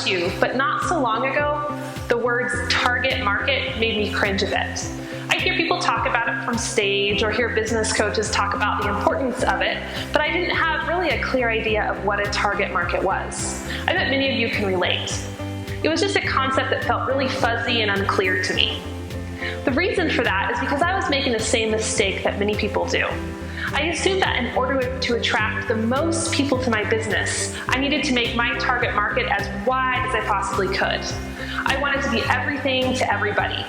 about you, but not so long ago, the words target market made me cringe a bit. I hear people talk about it from stage or hear business coaches talk about the importance of it, but I didn't have really a clear idea of what a target market was. I bet many of you can relate. It was just a concept that felt really fuzzy and unclear to me. The reason for that is because I was making the same mistake that many people do. I assumed that in order to attract the most people to my business, I needed to make my target market as wide as I possibly could. I wanted to be everything to everybody.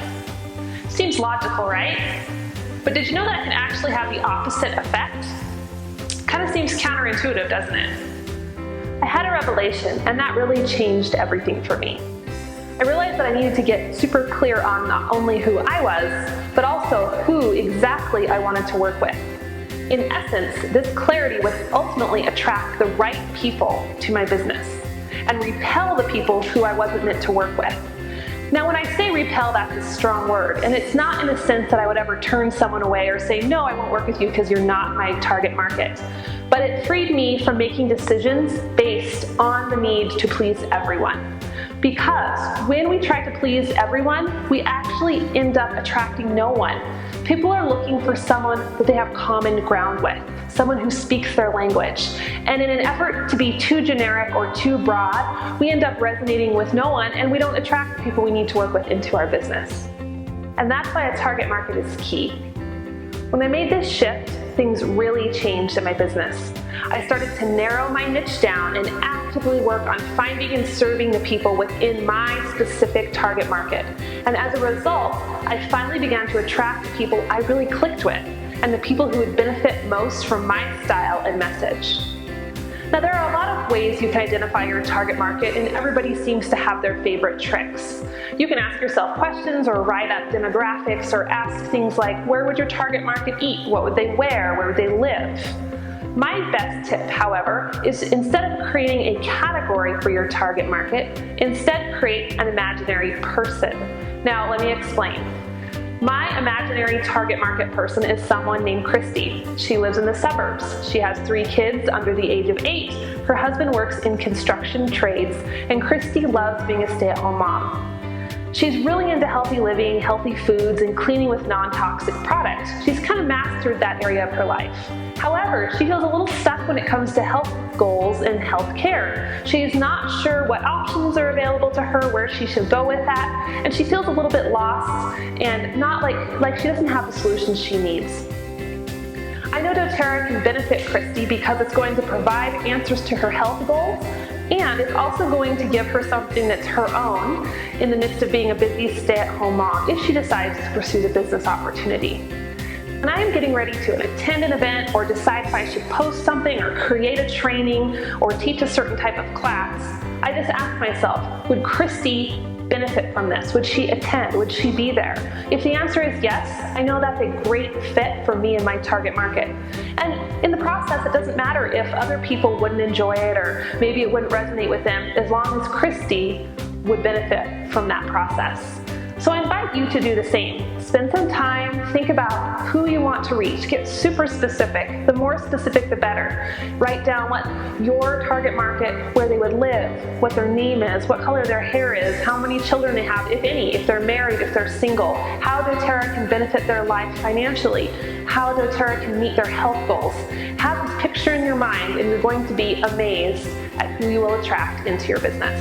Seems logical, right? But did you know that it can actually have the opposite effect? Kind of seems counterintuitive, doesn't it? I had a revelation, and that really changed everything for me. I realized that I needed to get super clear on not only who I was, but also who exactly I wanted to work with. In essence, this clarity would ultimately attract the right people to my business and repel the people who I wasn't meant to work with. Now, when I say repel, that's a strong word, and it's not in the sense that I would ever turn someone away or say, no, I won't work with you because you're not my target market. But it freed me from making decisions based on the need to please everyone. Because when we try to please everyone, we actually end up attracting no one. People are looking for someone that they have common ground with, someone who speaks their language. And in an effort to be too generic or too broad, we end up resonating with no one, and we don't attract the people we need to work with into our business. And that's why a target market is key. When I made this shift, things really changed in my business. I started to narrow my niche down and actively work on finding and serving the people within my specific target market. And as a result, I finally began to attract the people I really clicked with and the people who would benefit most from my style and message. Now, there are a lot of ways you can identify your target market, and everybody seems to have their favorite tricks. You can ask yourself questions or write up demographics or ask things like, where would your target market eat? What would they wear? Where would they live? My best tip, however, is instead of creating a category for your target market, instead create an imaginary person. Now, let me explain. My imaginary target market person is someone named Christy. She lives in the suburbs. She has 3 kids under the age of 8. Her husband works in construction trades, and Christy loves being a stay-at-home mom. She's really into healthy living, healthy foods, and cleaning with non-toxic products. She's kind of mastered that area of her life. However, she feels a little stuck when it comes to health goals and health care. She's not sure what options are available to her, where she should go with that, and she feels a little bit lost and not like she doesn't have the solutions she needs. I know doTERRA can benefit Christy because it's going to provide answers to her health goals, and it's also going to give her something that's her own in the midst of being a busy stay-at-home mom if she decides to pursue the business opportunity. When I am getting ready to attend an event or decide if I should post something or create a training or teach a certain type of class, I just ask myself, would Christy benefit from this? Would she attend? Would she be there? If the answer is yes, I know that's a great fit for me and my target market. And in the process, it doesn't matter if other people wouldn't enjoy it or maybe it wouldn't resonate with them, as long as Christy would benefit from that process. So I invite you to do the same. Spend some time, think about who you want to reach. Get super specific. The more specific, the better. Write down what your target market, where they would live, what their name is, what color their hair is, how many children they have, if any, if they're married, if they're single, how doTERRA can benefit their life financially, how doTERRA can meet their health goals. Have this picture in your mind, and you're going to be amazed at who you will attract into your business.